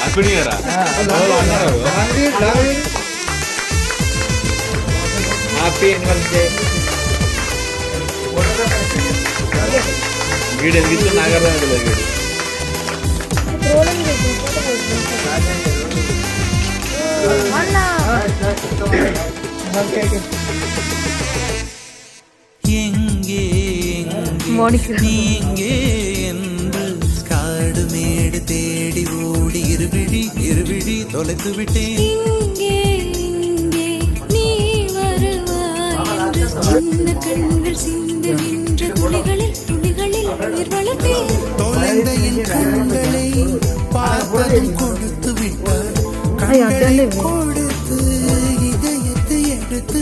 అకునియరా happy ఎన్నివర్సరీ వీడు ఎందుకు నాగర్దా వీడు எங்கே நீ எங்கே என்று காடு மேடு தேடி ஓடி இருவிழி தொலைத்து விட்டேன். இங்கே நீ வருவாய் சின்ன கண்கள் சிந்துகின்ற துளிகளில் உயிர் வளர்த்தேன். தொலைந்த என் கண்களை பார்ப்பதும் கொடுத்து விட்டார். கண்களை கொடுத்து இதயத்தை எடுத்து